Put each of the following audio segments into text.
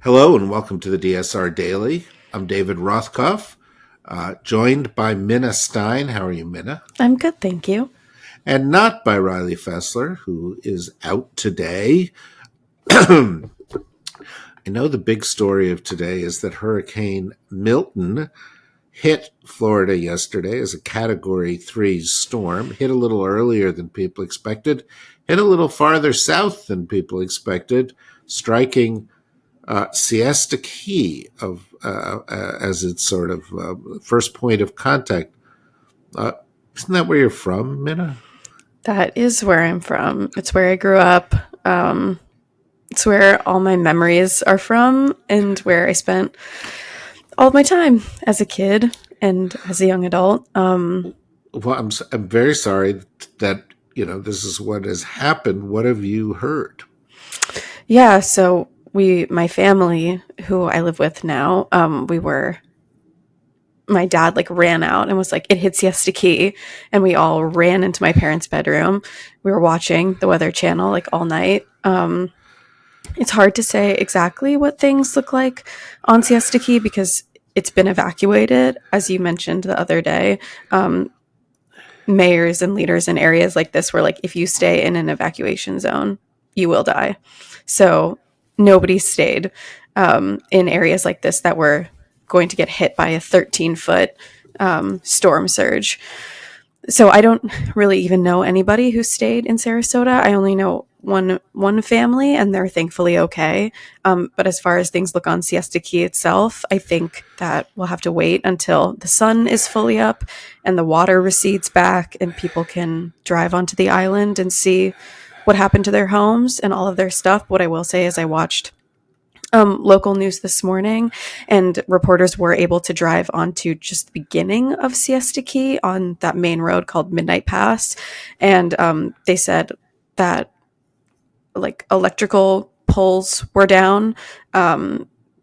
Hello and welcome to the DSR Daily. I'm David Rothkopf, joined by Minna Stein. How are you, Minna? I'm good, thank you. And not by Riley Fessler, who is out today. I know the big story of today is that Hurricane Milton hit Florida yesterday as a Category 3 storm, hit a little earlier than people expected, hit a little farther south than people expected, striking Siesta Key as its sort of first point of contact. Isn't that where you're from, Minna? That is where I'm from. It's where I grew up. It's where all my memories are from and where I spent all of my time as a kid and as a young adult. Well, I'm very sorry that this is what has happened. What have you heard? Yeah, so my family, who I live with now, my dad ran out and was like, it hit Siesta Key. And we all ran into my parents' bedroom. We were watching the Weather Channel all night. It's hard to say exactly what things look like on Siesta Key because it's been evacuated, as you mentioned the other day. Mayors and leaders in areas like this were like, if you stay in an evacuation zone, you will die. So nobody stayed in areas like this that were going to get hit by a 13-foot storm surge. So I don't really even know anybody who stayed in Sarasota. I only know one family, and they're thankfully okay. But as far as things look on Siesta Key itself, I think that we'll have to wait until the sun is fully up and the water recedes back and people can drive onto the island and see what happened to their homes and all of their stuff. What I will say is I watched local news this morning, and reporters were able to drive onto just the beginning of Siesta Key on that main road called Midnight Pass. And they said that electrical poles were down.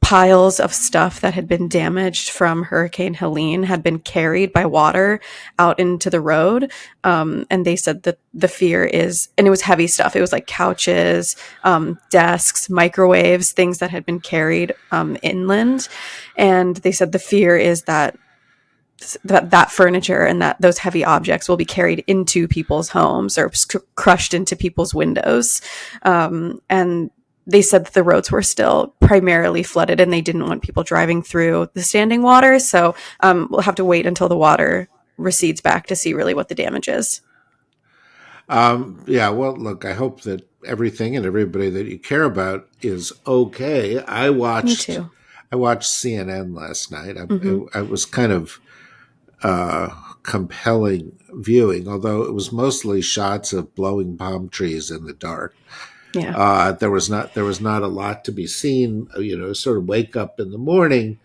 Piles of stuff that had been damaged from Hurricane Helene had been carried by water out into the road. And they said that the fear is, and it was heavy stuff. It was like couches, desks, microwaves, things that had been carried inland. And they said the fear is that furniture and that those heavy objects will be carried into people's homes or crushed into people's windows. And they said that the roads were still primarily flooded and they didn't want people driving through the standing water. So we'll have to wait until the water recedes back to see really what the damage is. Yeah, well, look, I hope that everything and everybody that you care about is okay. Me too. I watched CNN last night. Mm-hmm. I was kind of compelling viewing, although it was mostly shots of blowing palm trees in the dark. Yeah. There was not a lot to be seen. Sort of wake up in the morning,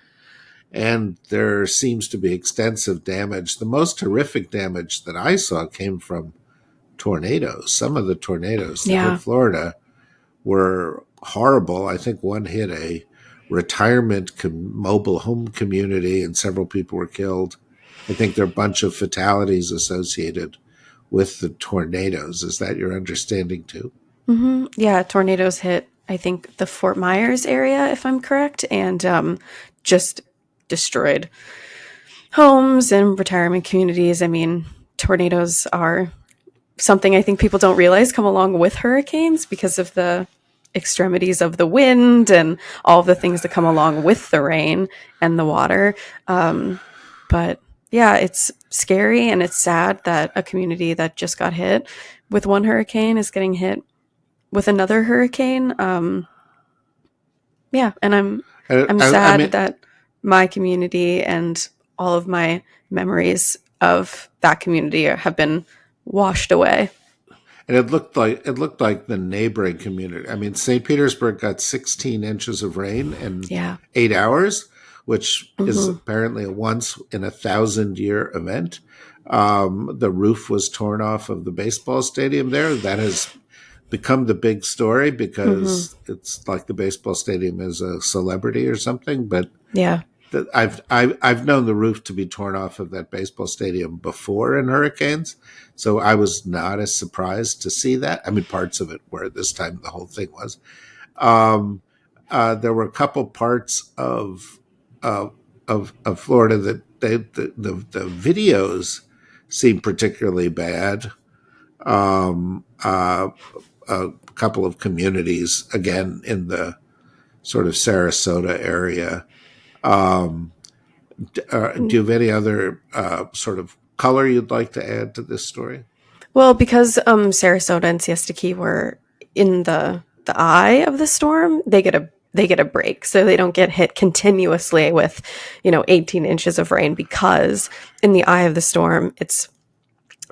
and there seems to be extensive damage. The most horrific damage that I saw came from tornadoes. Some of the tornadoes that hit Florida were horrible. I think one hit a retirement mobile home community, and several people were killed. I think there are a bunch of fatalities associated with the tornadoes. Is that your understanding too? Mm-hmm. Yeah, tornadoes hit, I think, the Fort Myers area, if I'm correct, and just destroyed homes and retirement communities. I mean, tornadoes are something I think people don't realize come along with hurricanes because of the extremities of the wind and all of the things that come along with the rain and the water. But yeah, it's scary and it's sad that a community that just got hit with one hurricane is getting hit with another hurricane. Yeah, and I'm sad that my community and all of my memories of that community have been washed away. And it looked like the neighboring community. I mean, St. Petersburg got 16 inches of rain in 8 hours, which is apparently a once in 1,000-year event. The roof was torn off of the baseball stadium there. That has become the big story because it's like the baseball stadium is a celebrity or something. But yeah, I've known the roof to be torn off of that baseball stadium before in hurricanes, so I was not as surprised to see that. I mean, parts of it were this time. The whole thing was. there were a couple parts of Florida that the videos seemed particularly bad. A couple of communities, again in the sort of Sarasota area. Um, do you have any other sort of color you'd like to add to this story? Well, because Sarasota and Siesta Key were in the eye of the storm, they get a break, so they don't get hit continuously with 18 inches of rain, because in the eye of the storm it's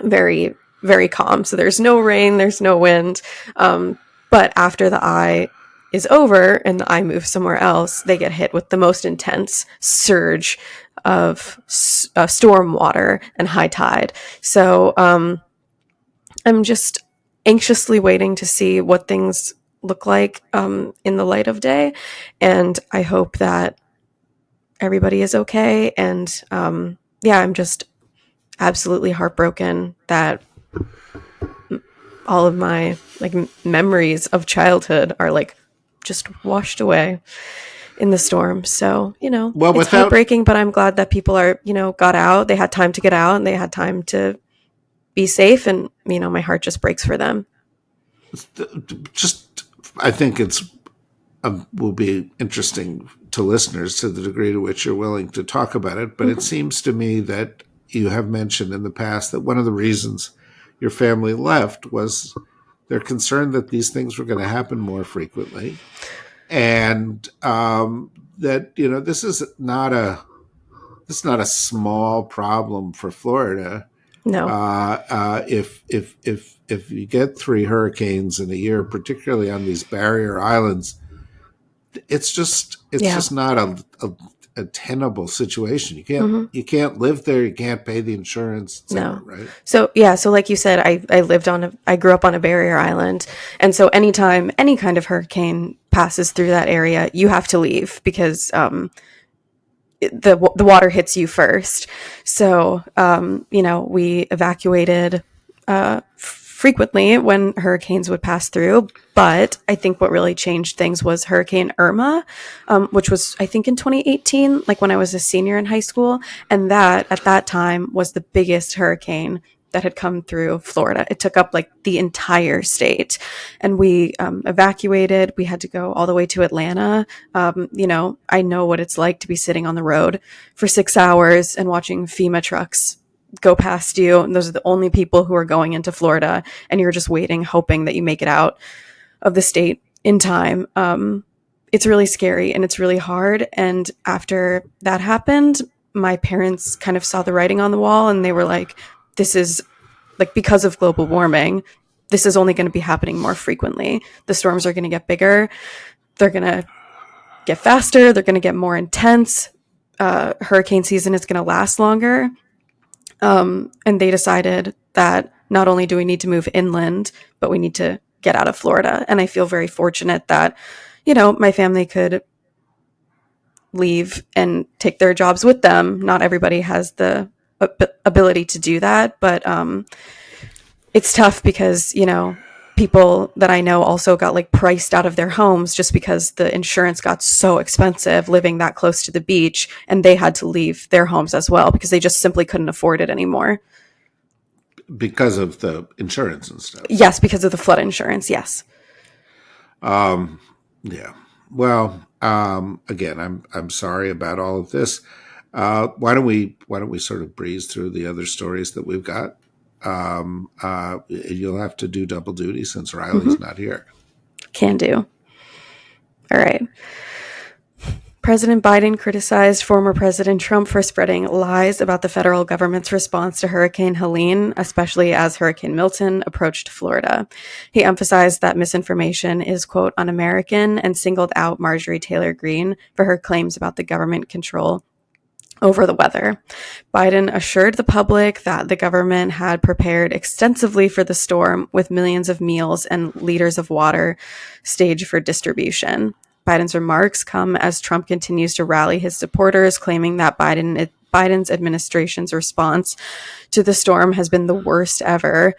very, very calm. So there's no rain, there's no wind. But after the eye is over and the eye moves somewhere else, they get hit with the most intense surge of storm water and high tide. So I'm just anxiously waiting to see what things look like in the light of day. And I hope that everybody is okay. And yeah, I'm just absolutely heartbroken that all of my memories of childhood are just washed away in the storm. So, Well, it's heartbreaking, but I'm glad that people are, got out. They had time to get out and they had time to be safe. And, my heart just breaks for them. I think it's will be interesting to listeners to the degree to which you're willing to talk about it. But it seems to me that you have mentioned in the past that one of the reasons your family left was they're concerned that these things were going to happen more frequently, and that this is not a small problem for Florida. No. If you get 3 hurricanes in a year, particularly on these barrier islands, it's just not a tenable situation. You can't live there. You can't pay the insurance. No. Right. So like you said, I grew up on a barrier island. And so anytime any kind of hurricane passes through that area, you have to leave because, the water hits you first. So, we evacuated, frequently when hurricanes would pass through. But I think what really changed things was Hurricane Irma, which was, I think, in 2018, when I was a senior in high school. And that, at that time, was the biggest hurricane that had come through Florida. It took up the entire state. And we evacuated. We had to go all the way to Atlanta. I know what it's like to be sitting on the road for 6 hours and watching FEMA trucks go past you, and those are the only people who are going into Florida, and you're just waiting, hoping that you make it out of the state in time. It's really scary and it's really hard. And after that happened, my parents kind of saw the writing on the wall, and they were like, this is because of global warming, this is only going to be happening more frequently. The storms are going to get bigger. They're going to get faster. They're going to get more intense. Hurricane season is going to last longer. And they decided that not only do we need to move inland, but we need to get out of Florida. And I feel very fortunate that, my family could leave and take their jobs with them. Not everybody has the ability to do that, but it's tough because, people that I know also got priced out of their homes just because the insurance got so expensive living that close to the beach, and they had to leave their homes as well because they just simply couldn't afford it anymore. Because of the insurance and stuff. Yes, because of the flood insurance. Yes. Yeah. Well, again, I'm sorry about all of this. Why don't we sort of breeze through the other stories that we've got? You'll have to do double duty since Riley's not here. Can do. All right. President Biden criticized former President Trump for spreading lies about the federal government's response to Hurricane Helene, especially as Hurricane Milton approached Florida. He emphasized that misinformation is, quote, un-American, and singled out Marjorie Taylor Greene for her claims about the government control over the weather. Biden assured the public that the government had prepared extensively for the storm, with millions of meals and liters of water staged for distribution. Biden's remarks come as Trump continues to rally his supporters, claiming that Biden's administration's response to the storm has been the worst ever,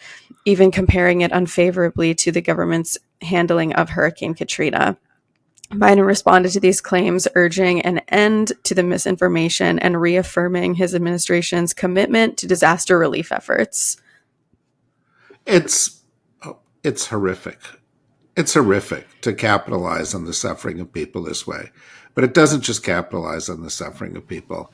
even comparing it unfavorably to the government's handling of Hurricane Katrina. Biden responded to these claims, urging an end to the misinformation and reaffirming his administration's commitment to disaster relief efforts. It's it's horrific. It's horrific to capitalize on the suffering of people this way. But it doesn't just capitalize on the suffering of people,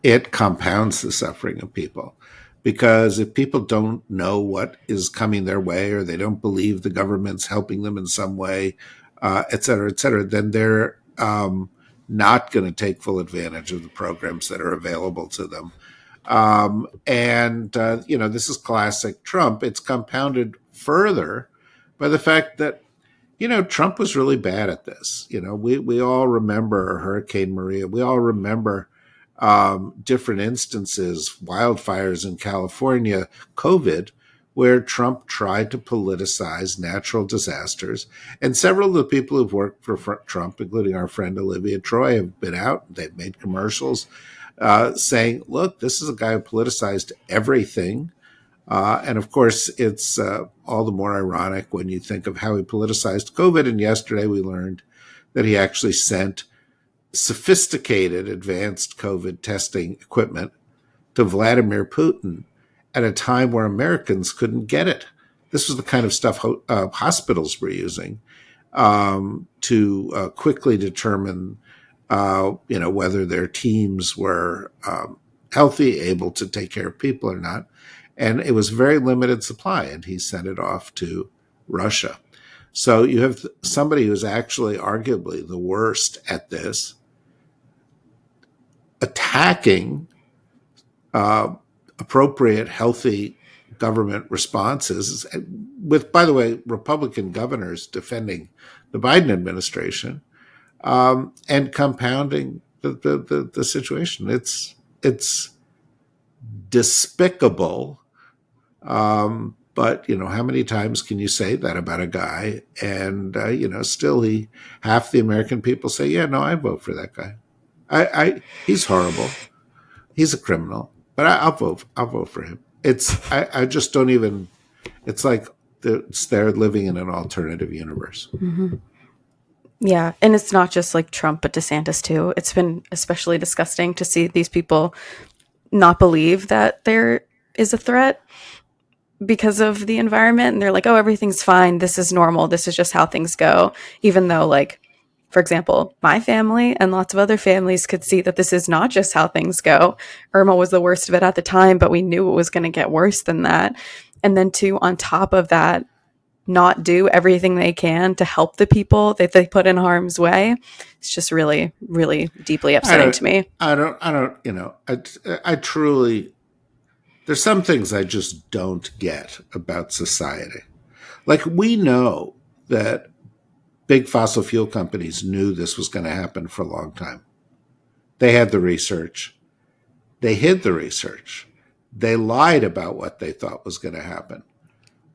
it compounds the suffering of people. Because if people don't know what is coming their way, or they don't believe the government's helping them in some way, et cetera, then they're not going to take full advantage of the programs that are available to them. This is classic Trump. It's compounded further by the fact that Trump was really bad at this. We all remember Hurricane Maria. We all remember different instances, wildfires in California, COVID, where Trump tried to politicize natural disasters. And several of the people who've worked for Trump, including our friend Olivia Troy, have been out. They've made commercials saying, look, this is a guy who politicized everything. And of course, it's all the more ironic when you think of how he politicized COVID. And yesterday we learned that he actually sent sophisticated advanced COVID testing equipment to Vladimir Putin at a time where Americans couldn't get it. This was the kind of stuff hospitals were using to quickly determine, whether their teams were healthy, able to take care of people or not. And it was very limited supply, and he sent it off to Russia. So you have somebody who's actually arguably the worst at this, attacking appropriate, healthy government responses with, by the way, Republican governors defending the Biden administration, and compounding the situation. It's despicable. But how many times can you say that about a guy? And still half the American people say, yeah, no, I vote for that guy. He's horrible. He's a criminal, but I'll vote for him. I just don't even. It's like they're living in an alternative universe. Mm-hmm. Yeah, and it's not just like Trump, but DeSantis too. It's been especially disgusting to see these people not believe that there is a threat because of the environment, and they're like, oh, everything's fine, this is normal, this is just how things go, even though, like, for example, my family and lots of other families could see that this is not just how things go. Irma was the worst of it at the time, but we knew it was going to get worse than that. And then to, on top of that, not do everything they can to help the people that they put in harm's way. It's just really, really deeply upsetting to me. I truly, there's some things I just don't get about society. Like, we know that big fossil fuel companies knew this was going to happen for a long time. They had the research. They hid the research. They lied about what they thought was going to happen.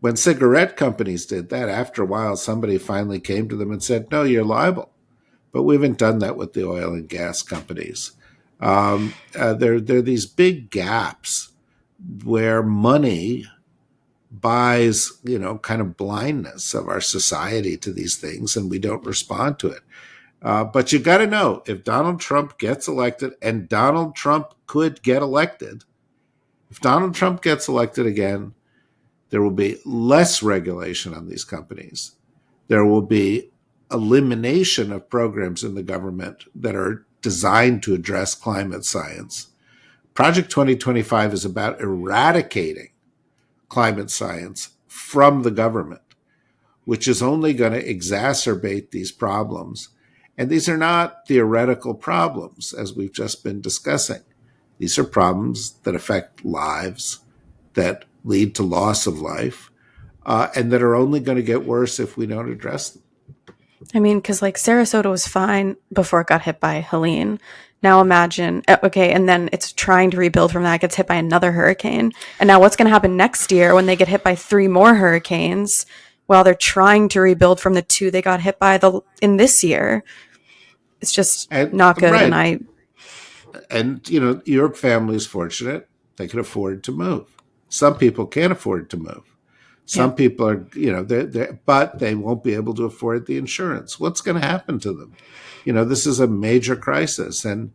When cigarette companies did that, after a while, somebody finally came to them and said, no, you're liable. But we haven't done that with the oil and gas companies. There are these big gaps where money buys, kind of blindness of our society to these things, and we don't respond to it. But you got to know, if Donald Trump gets elected, and Donald Trump could get elected, if Donald Trump gets elected again, there will be less regulation on these companies. There will be elimination of programs in the government that are designed to address climate science. Project 2025 is about eradicating climate science from the government, which is only going to exacerbate these problems. And these are not theoretical problems, as we've just been discussing. These are problems that affect lives, that lead to loss of life, and that are only going to get worse if we don't address them. I mean, because like Sarasota was fine before it got hit by Helene. Now imagine, okay, and then it's trying to rebuild from that, it gets hit by another hurricane. And now what's going to happen next year when they get hit by 3 more hurricanes while they're trying to rebuild from the 2 they got hit by in this year? It's just not good. Right. And your family is fortunate. They can afford to move. Some people can't afford to move. Yeah. Some people are, but they won't be able to afford the insurance. What's going to happen to them? This is a major crisis. And,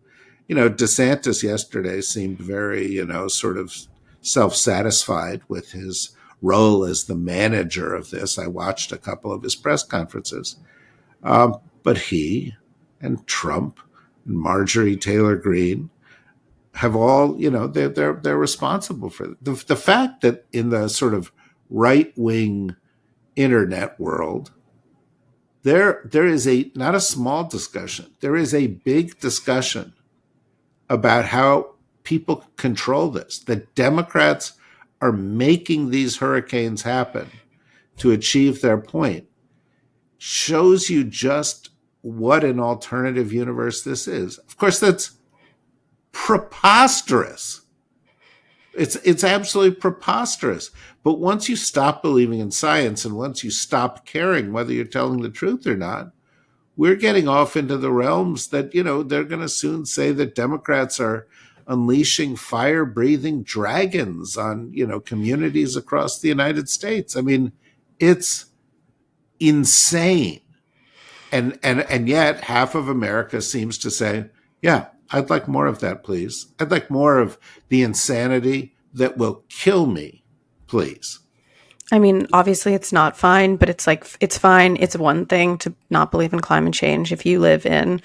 DeSantis yesterday seemed very, sort of self satisfied with his role as the manager of this. I watched a couple of his press conferences. But he and Trump and Marjorie Taylor Greene have all, they're responsible for it. The fact that in the sort of right wing internet world, there is a not a small discussion. There is a big discussion about how people control this. The Democrats are making these hurricanes happen to achieve their point. Shows you just what an alternative universe this is. Of course, that's preposterous. It's absolutely preposterous. But once you stop believing in science and once you stop caring whether you're telling the truth or not, we're getting off into the realms that, they're going to soon say that Democrats are unleashing fire-breathing dragons on, communities across the United States. I mean, it's insane. And yet half of America seems to say, yeah, I'd like more of that, please. I'd like more of the insanity that will kill me, please. I mean, obviously it's not fine, but it's like, it's fine. It's one thing to not believe in climate change if you live in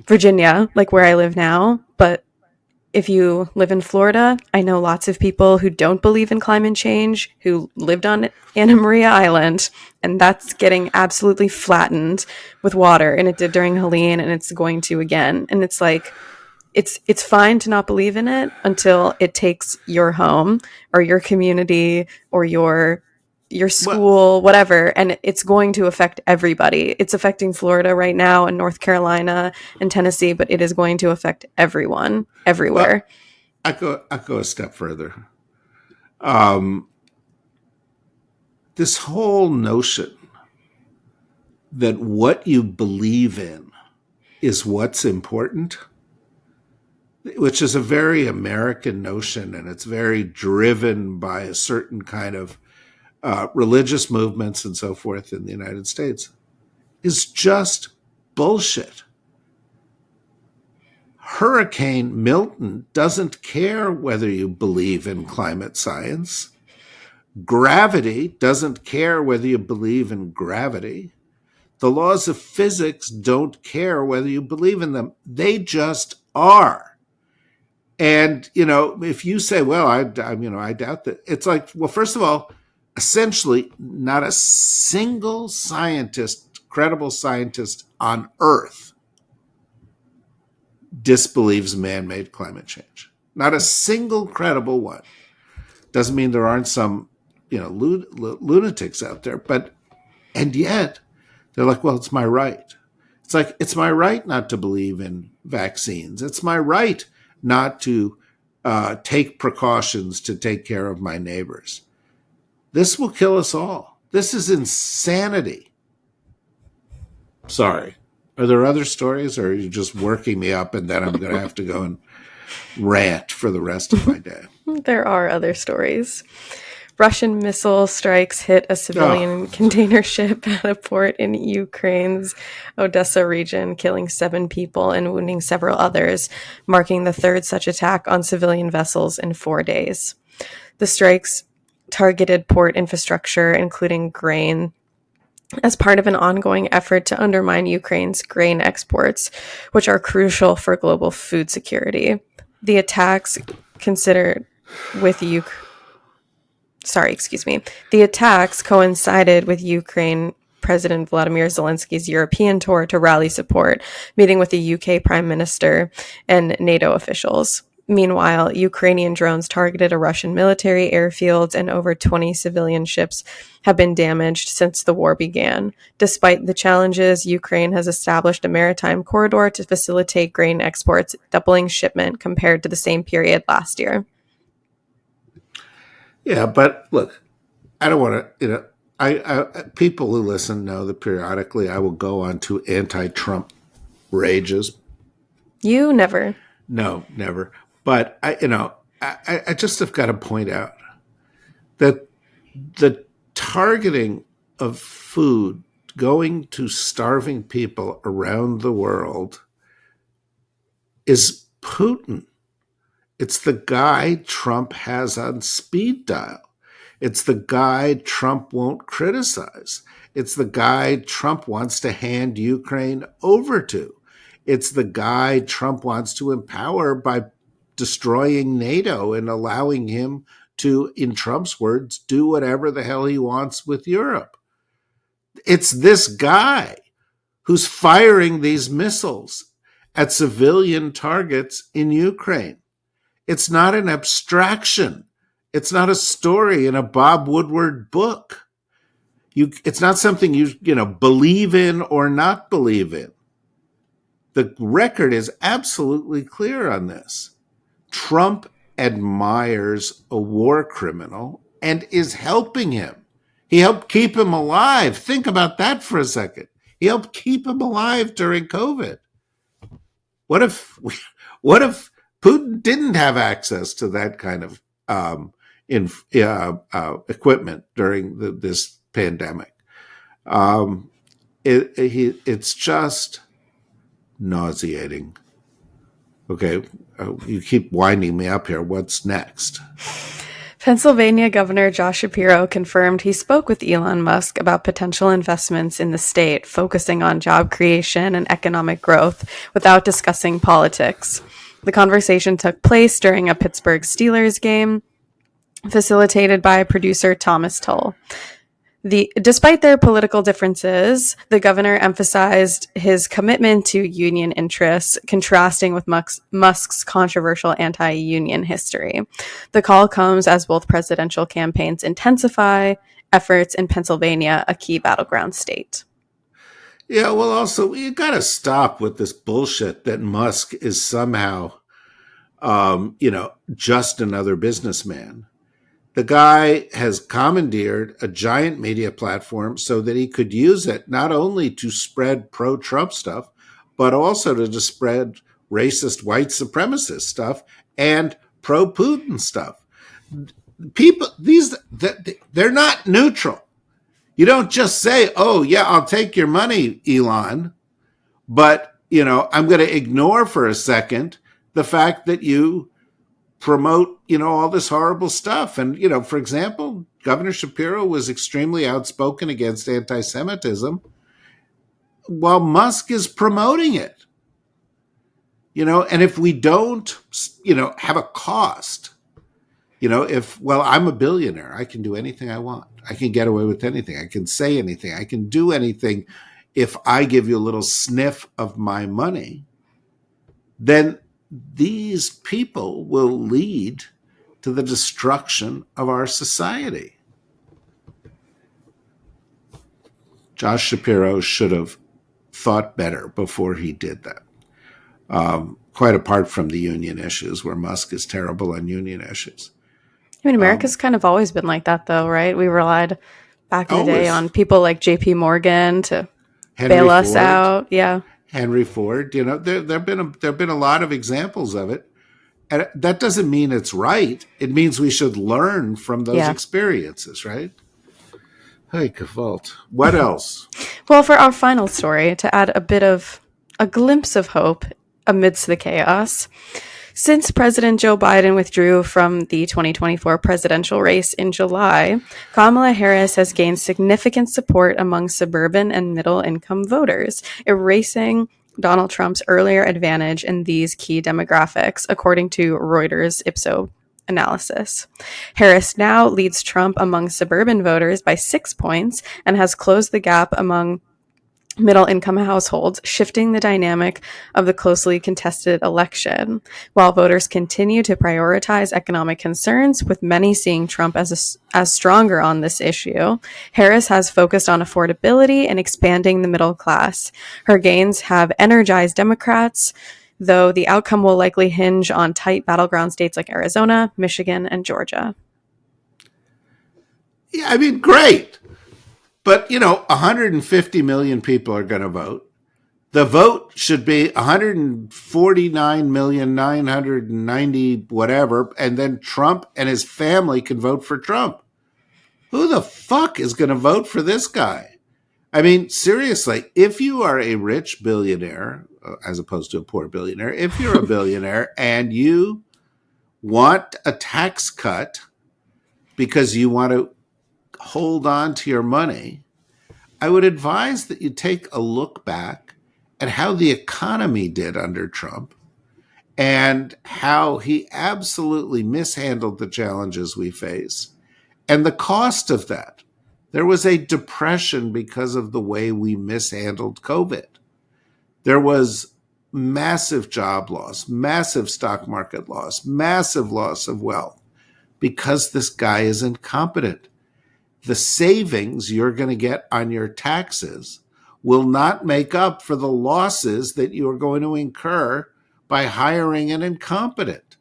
Virginia, like where I live now. But if you live in Florida, I know lots of people who don't believe in climate change, who lived on Anna Maria Island, and that's getting absolutely flattened with water. And it did during Helene, and it's going to again. And it's like, it's fine to not believe in it until it takes your home or your community or your Well, school, whatever, and it's going to affect everybody. It's affecting Florida right now and North Carolina and Tennessee, but it is going to affect everyone well, everywhere. I go a step further. Um, this whole notion that what you believe in is what's important, which is a very American notion, and it's very driven by a certain kind of religious movements and so forth in the United States, is just bullshit. Hurricane Milton doesn't care whether you believe in climate science. Gravity doesn't care whether you believe in gravity. The laws of physics don't care whether you believe in them. They just are. And, if you say, well, I doubt that, it's like, well, first of all, essentially, not a single scientist, credible scientist on Earth disbelieves man-made climate change. Not a single credible one. Doesn't mean there aren't some, lunatics out there, and yet they're like, well, it's my right. It's like, it's my right not to believe in vaccines. It's my right not to take precautions to take care of my neighbors. This will kill us all. This is insanity. Sorry. Are there other stories, or are you just working me up and then I'm going to have to go and rant for the rest of my day? There are other stories. Russian missile strikes hit a civilian container ship at a port in Ukraine's Odessa region, killing 7 people and wounding several others, marking the third such attack on civilian vessels in 4 days. The strikes targeted port infrastructure, including grain, as part of an ongoing effort to undermine Ukraine's grain exports, which are crucial for global food security. The attacks considered with The attacks coincided with Ukraine President Vladimir Zelensky's European tour to rally support, meeting with the UK Prime Minister and NATO officials. Meanwhile, Ukrainian drones targeted a Russian military airfield, and over 20 civilian ships have been damaged since the war began. Despite the challenges, Ukraine has established a maritime corridor to facilitate grain exports, doubling shipment compared to the same period last year. Yeah, but look, I don't want to, people who listen know that periodically I will go on to anti-Trump rages. You never. No, never. But I just have got to point out that the targeting of food going to starving people around the world is Putin. It's the guy Trump has on speed dial. It's the guy Trump won't criticize. It's the guy Trump wants to hand Ukraine over to. It's the guy Trump wants to empower by destroying NATO and allowing him to, in Trump's words, do whatever the hell he wants with Europe. It's this guy who's firing these missiles at civilian targets in Ukraine. It's not an abstraction. It's not a story in a Bob Woodward book. It's not something you believe in or not believe in. The record is absolutely clear on this. Trump admires a war criminal and is helping him. He helped keep him alive. Think about that for a second. He helped keep him alive during COVID. What if Putin didn't have access to that kind of equipment during this pandemic? It's just nauseating. Okay, you keep winding me up here. What's next? Pennsylvania Governor Josh Shapiro confirmed he spoke with Elon Musk about potential investments in the state, focusing on job creation and economic growth without discussing politics. The conversation took place during a Pittsburgh Steelers game, facilitated by producer Thomas Tull. Despite their political differences, the governor emphasized his commitment to union interests, contrasting with Musk's controversial anti-union history. The call comes as both presidential campaigns intensify efforts in Pennsylvania, a key battleground state. Yeah, well, also, you got to stop with this bullshit that Musk is somehow, just another businessman. The guy has commandeered a giant media platform so that he could use it not only to spread pro-Trump stuff, but also to spread racist white supremacist stuff and pro-Putin stuff. People, they're not neutral. You don't just say, oh, yeah, I'll take your money, Elon, but, I'm going to ignore for a second the fact that you promote, all this horrible stuff. And, for example, Governor Shapiro was extremely outspoken against anti-Semitism while Musk is promoting it. And if we don't, have a cost, I'm a billionaire, I can do anything I want. I can get away with anything. I can say anything. I can do anything. If I give you a little sniff of my money, then these people will lead to the destruction of our society. Josh Shapiro should have thought better before he did that. Quite apart from the union issues, where Musk is terrible on union issues. I mean, America's kind of always been like that, though, right? We relied back in the day on people like J.P. Morgan to bail us out. Yeah. Henry Ford, there've been a lot of examples of it, and that doesn't mean it's right. It means we should learn from those experiences, right? Hey, Kavalt. What else? Well, for our final story, to add a glimpse of hope amidst the chaos, since President Joe Biden withdrew from the 2024 presidential race in July, Kamala Harris has gained significant support among suburban and middle-income voters, erasing Donald Trump's earlier advantage in these key demographics, according to Reuters Ipsos analysis. Harris now leads Trump among suburban voters by 6 points and has closed the gap among middle-income households, shifting the dynamic of the closely contested election. While voters continue to prioritize economic concerns, with many seeing Trump as stronger on this issue, Harris has focused on affordability and expanding the middle class. Her gains have energized Democrats, though the outcome will likely hinge on tight battleground states like Arizona, Michigan, and Georgia. Yeah, I mean, great. But, 150 million people are going to vote. The vote should be 149,990 whatever, and then Trump and his family can vote for Trump. Who the fuck is going to vote for this guy? I mean, seriously, if you are a rich billionaire, as opposed to a poor billionaire, if you're a billionaire and you want a tax cut because you want to hold on to your money, I would advise that you take a look back at how the economy did under Trump and how he absolutely mishandled the challenges we face and the cost of that. There was a depression because of the way we mishandled COVID. There was massive job loss, massive stock market loss, massive loss of wealth because this guy is incompetent. The savings you're going to get on your taxes will not make up for the losses that you are going to incur by hiring an incompetent.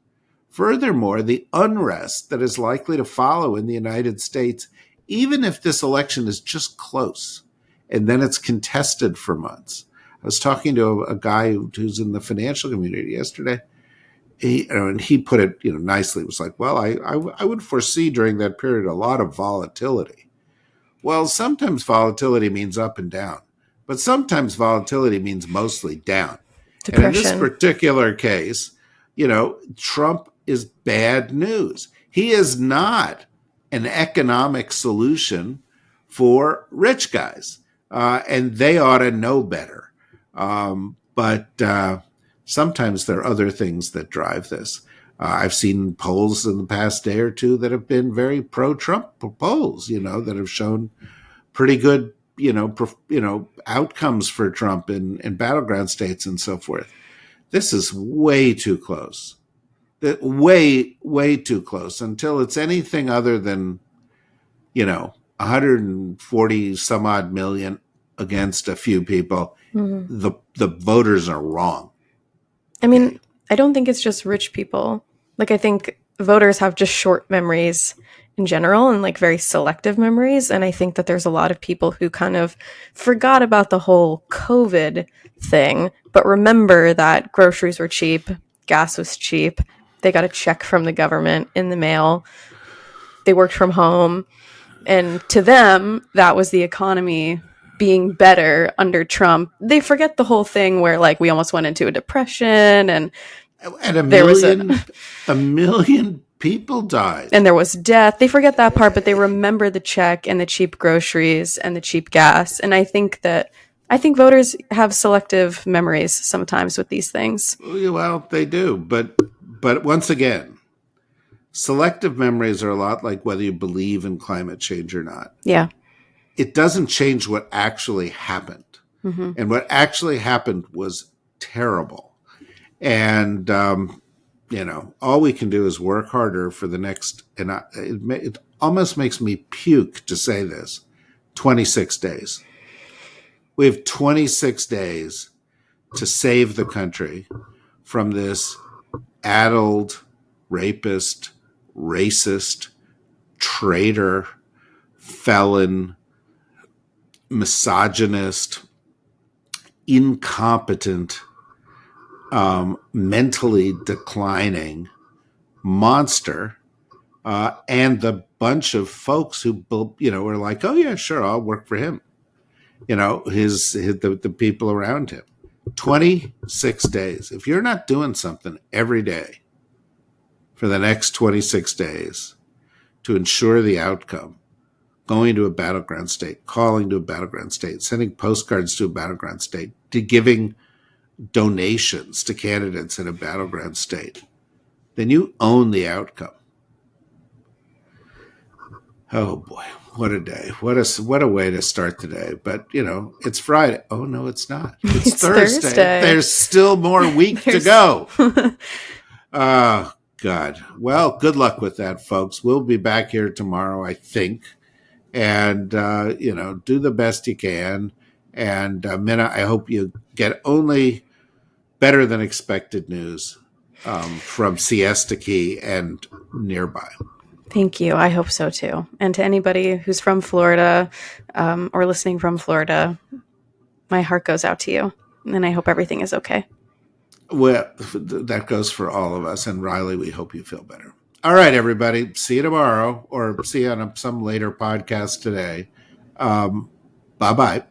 Furthermore, the unrest that is likely to follow in the United States, even if this election is just close and then it's contested for months. I was talking to a guy who's in the financial community yesterday. And he put it, nicely. It was like, well, I would foresee during that period a lot of volatility. Well, sometimes volatility means up and down, but sometimes volatility means mostly down. Depression. And in this particular case, Trump is bad news. He is not an economic solution for rich guys, and they ought to know better. But sometimes there are other things that drive this. I've seen polls in the past day or two that have been very pro-Trump polls, that have shown pretty good, outcomes for Trump in battleground states and so forth. This is way too close. Way, way too close until it's anything other than, 140 some odd million against a few people. Mm-hmm. The voters are wrong. I mean, I don't think it's just rich people. I think voters have just short memories in general and very selective memories. And I think that there's a lot of people who kind of forgot about the whole COVID thing, but remember that groceries were cheap, gas was cheap. They got a check from the government in the mail. They worked from home. And to them, that was the economy being better under Trump. They forget the whole thing where we almost went into a depression and a million people died. And there was death. They forget that part, but they remember the check and the cheap groceries and the cheap gas. And I think voters have selective memories sometimes with these things. Well, they do. But once again, selective memories are a lot like whether you believe in climate change or not. Yeah. It doesn't change what actually happened. Mm-hmm. And what actually happened was terrible. And, all we can do is work harder for the next, and it almost makes me puke to say this, 26 days. We have 26 days to save the country from this addled, rapist, racist, traitor, felon, misogynist, incompetent, mentally declining monster, and the bunch of folks who, were like, oh yeah, sure, I'll work for him. The people around him. 26 days. If you're not doing something every day for the next 26 days to ensure the outcome, going to a battleground state, calling to a battleground state, sending postcards to a battleground state, to giving donations to candidates in a battleground state, then you own the outcome. Oh boy, what a day. What a way to start the day. But, it's Friday. Oh no, it's not. It's Thursday. There's still more week to go. Oh, God. Well, good luck with that, folks. We'll be back here tomorrow, I think. And, do the best you can. And, Minna, I hope you get only better than expected news from Siesta Key and nearby. Thank you. I hope so too. And to anybody who's from Florida or listening from Florida, my heart goes out to you. And I hope everything is okay. Well, that goes for all of us. And Riley, we hope you feel better. All right, everybody. See you tomorrow or see you on some later podcast today. Bye bye.